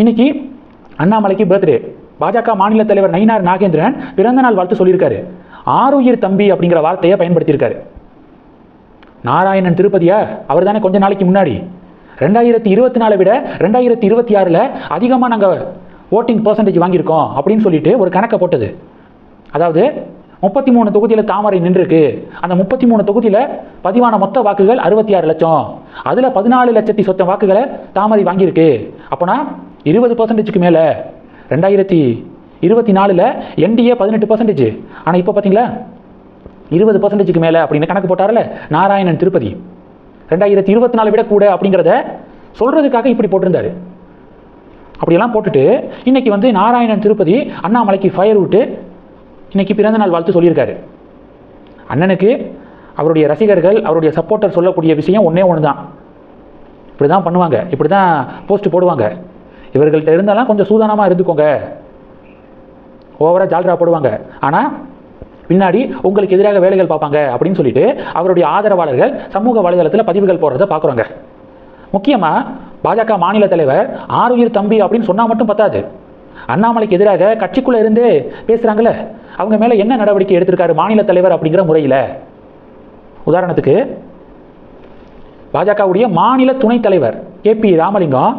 இன்னைக்கு அண்ணாமலைக்கு பர்த்டே. பாஜக மாநில தலைவர் நயினார் நாகேந்திரன் பிறந்த நாள் வாழ்த்து சொல்லியிருக்காரு. ஆருயிர் தம்பி அப்படிங்கிற வார்த்தையை பயன்படுத்தியிருக்காரு. நாராயணன் திருப்பதியா அவர் தானே கொஞ்ச நாளைக்கு முன்னாடி 2024 விட 2026 அதிகமாக நாங்கள் ஓட்டிங் பர்சன்டேஜ் வாங்கியிருக்கோம் அப்படின்னு சொல்லிட்டு ஒரு கணக்கை போட்டது. அதாவது 33 தொகுதியில் தாமரை நின்றுருக்கு. அந்த 33 தொகுதியில் பதிவான மொத்த வாக்குகள் 66 லட்சம். அதில் 14 லட்சத்தி சொச்ச வாக்குகளை தாமரை வாங்கியிருக்கு. அப்போனா 20% மேலே 2024 என்டிஏ 18%. ஆனால் இப்போ பார்த்தீங்களா 20% மேலே அப்படின்னு கணக்கு போட்டார்ல நாராயணன் திருப்பதி. 2024 விட கூட அப்படிங்கிறத சொல்கிறதுக்காக இப்படி போட்டிருந்தாரு. அப்படியெல்லாம் போட்டுட்டு இன்னைக்கு வந்து நாராயணன் திருப்பதி அண்ணாமலைக்கு ஃபயர் விட்டு இன்னைக்கு பிறந்த நாள் வாழ்த்து சொல்லியிருக்காரு. அண்ணனுக்கு அவருடைய ரசிகர்கள் அவருடைய சப்போர்ட்டர் சொல்லக்கூடிய விஷயம் ஒன்றே ஒன்று தான். இப்படி தான் பண்ணுவாங்க, இப்படி தான் போஸ்ட் போடுவாங்க. இவர்கள்ட்ட இருந்தாலும் கொஞ்சம் சூதானமாக இருந்துக்கோங்க, ஓவராக ஜால்ரா போடுவாங்க, ஆனால் பின்னாடி உங்களுக்கு எதிராக வேலைகள் பார்ப்பாங்க அப்படின்னு சொல்லிட்டு அவருடைய ஆதரவாளர்கள் சமூக வலைதளத்தில் பதிவுகள் போடுறத பார்க்குறோங்க. முக்கியமாக பாஜக மாநில தலைவர் ஆருயிர் தம்பி அப்படின்னு சொன்னால் மட்டும் பத்தாது. அண்ணாமலைக்கு எதிராக கட்சிக்குள்ளே இருந்து பேசுகிறாங்களே அவங்க மேலே என்ன நடவடிக்கை எடுத்திருக்காரு மாநில தலைவர் அப்படிங்கிற முறையில். உதாரணத்துக்கு பாஜகவுடைய மாநில துணைத் தலைவர் KP ராமலிங்கம்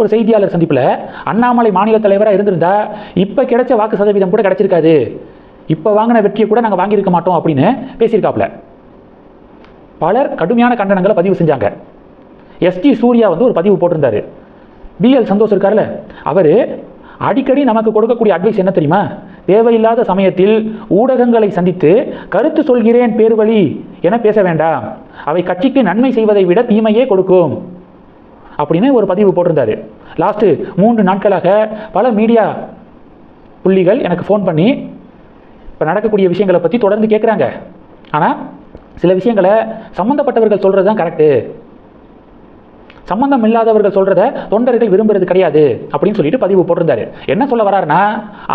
ஒரு செய்தியாளர் சந்திப்பில் அண்ணாமலை மாநில தலைவராக இருந்திருந்தா இப்போ கிடைச்ச வாக்கு சதவீதம் கூட கிடைச்சிருக்காது, இப்போ வாங்கின வெற்றியை கூட நாங்கள் வாங்கியிருக்க மாட்டோம் அப்படின்னு பேசியிருக்காப்புல. பலர் கடுமையான கண்டனங்களை பதிவு செஞ்சாங்க. ST சூர்யா வந்து ஒரு பதிவு போட்டிருந்தாரு. BL சந்தோஷ் இருக்கார்ல, அவர் அடிக்கடி நமக்கு கொடுக்கக்கூடிய அட்வைஸ் என்ன தெரியுமா? தேவையில்லாத சமயத்தில் ஊடகங்களை சந்தித்து கருத்து சொல்கிறேன் பேர்வழி என பேச வேண்டாம், அவை கட்சிக்கு நன்மை செய்வதை விட தீமையே கொடுக்கும் அப்படின்னு ஒரு பதிவு போட்டிருந்தாரு. லாஸ்ட்டு 3 நாட்களாக பல மீடியா புள்ளிகள் எனக்கு ஃபோன் பண்ணி இப்போ நடக்கக்கூடிய விஷயங்களை பற்றி தொடர்ந்து கேட்குறாங்க. ஆனால் சில விஷயங்களை சம்மந்தப்பட்டவர்கள் சொல்கிறது தான் கரெக்டு, சம்பந்தம் இல்லாதவர்கள் சொல்கிறத தொண்டர்கள் விரும்புறது கிடையாது அப்படின்னு சொல்லிட்டு பதிவு போட்டிருந்தாரு. என்ன சொல்ல வராருன்னா,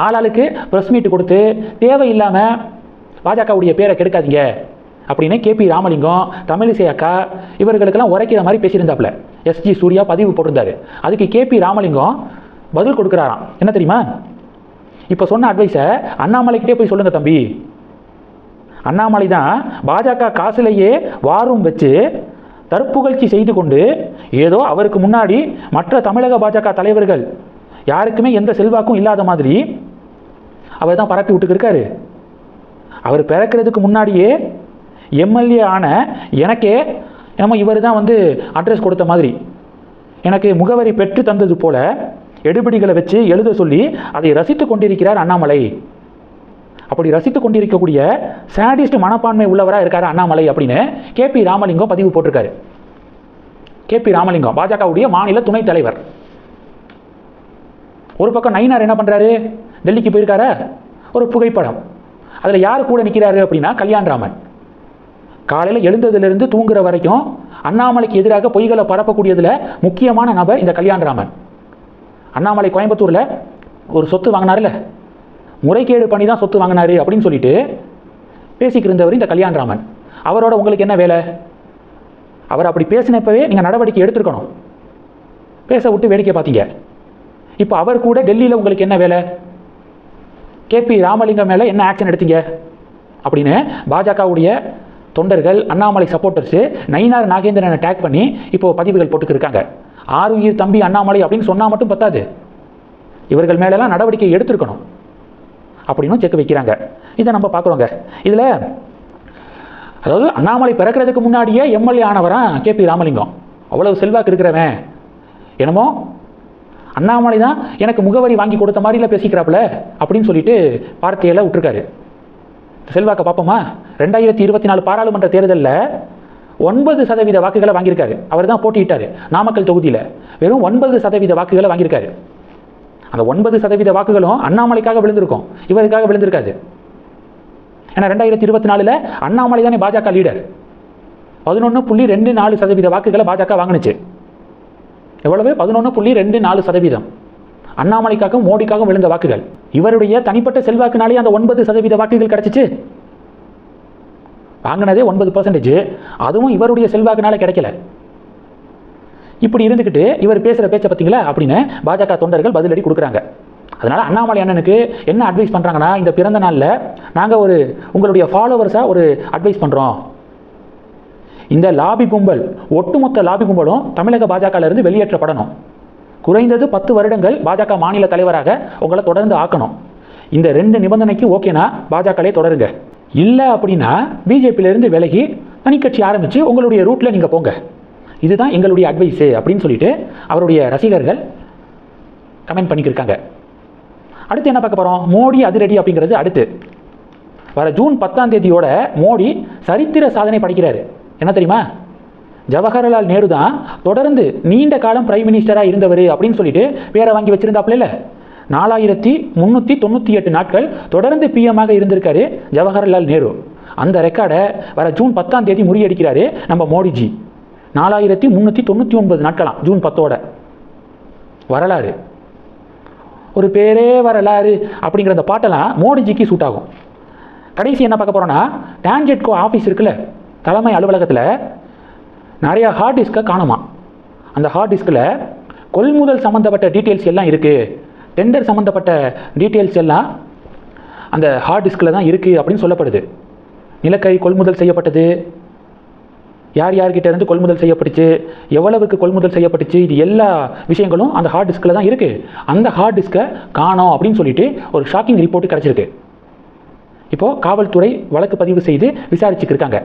ஆளாளுக்கு ப்ரெஸ் மீட் கொடுத்து தேவையில்லாமல் பாஜகவுடைய பேரை கெடுக்காதீங்க அப்படின்னு KP ராமலிங்கம், தமிழிசை அக்கா இவர்களுக்கெல்லாம் உரைக்கிற மாதிரி பேசியிருந்தாப்புல SG சூர்யா பதிவு போட்டிருந்தாரு. அதுக்கு KP ராமலிங்கம் பதில் கொடுக்குறாராம். என்ன தெரியுமா? இப்போ சொன்ன அட்வைஸை அண்ணாமலைக்கிட்டே போய் சொல்லுங்க தம்பி. அண்ணாமலை தான் பாஜக காசுலேயே வாரும் வச்சு தற்புகழ்ச்சி செய்து கொண்டு ஏதோ அவருக்கு முன்னாடி மற்ற தமிழக பாஜக தலைவர்கள் யாருக்குமே எந்த செல்வாக்கும் இல்லாத மாதிரி அவர் தான் பரப்பி விட்டுக்கிருக்காரு. அவர் பிறக்கிறதுக்கு முன்னாடியே MLA ஆன எனக்கே நம்ம இவர் தான் வந்து அட்ரஸ் கொடுத்த மாதிரி, எனக்கு முகவரி பெற்று தந்தது போல எடுபிடிகளை வச்சு எழுத சொல்லி அதை ரசித்து கொண்டிருக்கிறார் அண்ணாமலை. அப்படி ரசித்து கொண்டிருக்கக்கூடிய சாடிஸ்ட் மனப்பான்மை உள்ளவராக இருக்காரு அண்ணாமலை அப்படின்னு KP ராமலிங்கம் பதிவு போட்டிருக்காரு. KP ராமலிங்கம் பாஜகவுடைய மாநில துணைத் தலைவர். ஒரு பக்கம் நயினார் என்ன பண்ணுறாரு, டெல்லிக்கு போயிருக்காரு. ஒரு புகைப்படம், அதில் யார் கூட நிற்கிறாரு அப்படின்னா கல்யாண்ராமன். காலையில் எழுந்ததுலேருந்து தூங்குற வரைக்கும் அண்ணாமலைக்கு எதிராக பொய்களை பரப்பக்கூடியதில் முக்கியமான நபர் இந்த கல்யாண்ராமன். அண்ணாமலை கோயம்புத்தூரில் ஒரு சொத்து வாங்கினார்ல, முறைகேடு பண்ணி தான் சொத்து வாங்கினாரு அப்படின்னு சொல்லிட்டு பேசிக்கிட்டு இருந்தவர் இந்த கல்யாண்ராமன். அவரோட உங்களுக்கு என்ன வேலை? அவர் அப்படி பேசினப்பவே நீங்கள் நடவடிக்கை எடுத்துருக்கணும், பேச விட்டு வேடிக்கை பார்த்தீங்க. இப்போ அவர் கூட டெல்லியில் உங்களுக்கு என்ன வேலை? KP ராமலிங்கம் மேலே என்ன ஆக்ஷன் எடுத்தீங்க அப்படின்னு பாஜகவுடைய தொண்டர்கள் அண்ணாமலை சப்போர்ட்டர்ஸு நயினார் நாகேந்திரனை டேக் பண்ணி இப்போ பதிவுகள் போட்டுக்கிருக்காங்க. ஆருயிர் தம்பி அண்ணாமலை அப்படின்னு சொன்னால் மட்டும் பத்தாது, இவர்கள் மேலெல்லாம் நடவடிக்கை எடுத்துருக்கணும் அப்படின்னு செக் வைக்கிறாங்க. இதை நம்ம பார்க்குறோங்க. இதில் அதாவது அண்ணாமலை பிறக்கிறதுக்கு முன்னாடியே MLA ஆனவரான் KP ராமலிங்கம். அவ்வளவு செல்வாக்கு இருக்கிறவன் என்னமோ அண்ணாமலை தான் எனக்கு முகவரி வாங்கி கொடுத்த மாதிரிலாம் பேசிக்கிறாப்புல அப்படின்னு சொல்லிட்டு வார்த்தையில் விட்டுருக்காரு. செல்வாக்கை பார்ப்போமா? 2024 பாராளுமன்ற தேர்தலில் 9% வாக்குகளை வாங்கியிருக்காரு. அவர் தான் போட்டியிட்டார் நாமக்கல் தொகுதியில். வெறும் 9% வாக்குகளை வாங்கியிருக்காரு. அந்த 9% வாக்குகளும் அண்ணாமலைக்காக விழுந்திருக்கும், இவருக்காக விழுந்திருக்காது. ஏன்னா 2024 அண்ணாமலை தானே பாஜக லீடர். 11.24% வாக்குகளை பாஜக வாங்கினுச்சு. எவ்வளவு? 11.24%. அண்ணாமலைக்காகவும் மோடிக்காகவும் விழுந்த வாக்குகள். இவருடைய தனிப்பட்ட செல்வாக்குனாலே அந்த 9% வாக்குகள் கிடைச்சிச்சு. வாங்கினதே 9%, அதுவும் இவருடைய செல்வாக்குனால கிடைக்கல. இப்படி இருந்துக்கிட்டு இவர் பேசுகிற பேச்சை பார்த்தீங்களா அப்படின்னு பாஜக தொண்டர்கள் பதிலடி கொடுக்குறாங்க. அதனால் அண்ணாமலை அண்ணனுக்கு என்ன அட்வைஸ் பண்ணுறாங்கன்னா, இந்த பிறந்த நாளில் நாங்கள் உங்களுடைய ஃபாலோவர்ஸாக ஒரு அட்வைஸ் பண்ணுறோம். இந்த லாபி கும்பல், ஒட்டுமொத்த லாபி கும்பலும் தமிழக பாஜகவிலிருந்து வெளியேற்றப்படணும். குறைந்தது 10 வருடங்கள் பாஜக மாநில தலைவராக உங்களை தொடர்ந்து ஆக்கணும். இந்த 2 நிபந்தனைக்கு ஓகேனா பாஜகலே தொடருங்க. இல்லை அப்படின்னா பிஜேபியிலேருந்து விலகி தனிக்கட்சி ஆரம்பித்து உங்களுடைய ரூட்டில் நீங்கள் போங்க. இதுதான் எங்களுடைய அட்வைஸு அப்படின்னு சொல்லிட்டு அவருடைய ரசிகர்கள் கமெண்ட் பண்ணிக்கிருக்காங்க. அடுத்து என்ன பார்க்க போகிறோம்? மோடி அதிரடி அப்படிங்கிறது அடுத்து. வர ஜூன் 10ஆம் தேதியோட மோடி சரித்திர சாதனை படைக்கிறாரு. என்ன தெரியுமா? ஜவஹர்லால் நேரு தான் தொடர்ந்து நீண்ட காலம் பிரைம் மினிஸ்டராக இருந்தவர் அப்படின்னு சொல்லிட்டு பேரை வாங்கி வச்சிருந்தாப்புல. 4398 நாட்கள் தொடர்ந்து பிஎம்மாக இருந்திருக்காரு ஜவஹர்லால் நேரு. அந்த ரெக்கார்டை வர ஜூன் 10ஆம் தேதி முறியடிக்கிறாரு நம்ம மோடிஜி. 4399 நாட்களாம் ஜூன் 10ஓட. வரலாறு, ஒரு பேரே வரலாறு அப்படிங்கிற அந்த பாட்டெல்லாம் மோடிஜிக்கு சூட் ஆகும். கடைசி என்ன பார்க்க போகிறோன்னா, டான்ஜெட்கோ ஆஃபீஸ் இருக்குல்ல, தலைமை அலுவலகத்தில் நிறையா ஹார்ட் டிஸ்கை காணுமா. அந்த ஹார்ட் டிஸ்கில் கொள்முதல் சம்மந்தப்பட்ட டீட்டெயில்ஸ் எல்லாம் இருக்குது. டெண்டர் சம்மந்தப்பட்ட டீட்டெயில்ஸ் எல்லாம் அந்த ஹார்ட் டிஸ்கில் தான் இருக்குது அப்படின்னு சொல்லப்படுது. நிலக்கரி கொள்முதல் செய்யப்பட்டது, யார் யார்கிட்ட இருந்து கொள்முதல் செய்யப்பட்டுச்சு, எவ்வளவுக்கு கொள்முதல் செய்யப்பட்டுச்சு, இது எல்லா விஷயங்களும் அந்த ஹார்ட் டிஸ்கில் தான் இருக்குது. அந்த ஹார்ட் டிஸ்கை காணோம் அப்படின்னு சொல்லிட்டு ஒரு ஷாக்கிங் ரிப்போர்ட் கிடச்சிருக்கு. இப்போது காவல்துறை வழக்கு பதிவு செய்து விசாரிச்சுக்கிருக்காங்க.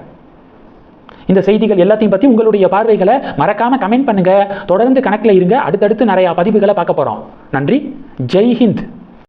இந்த செய்திகள் எல்லாத்தையும் பற்றி உங்களுடைய பார்வைகளை மறக்காமல் கமெண்ட் பண்ணுங்கள். தொடர்ந்து கணக்கில் இருங்க. அடுத்தடுத்து நிறையா பதிவுகளை பார்க்க போகிறோம். நன்றி. ஜெய் ஹிந்த்.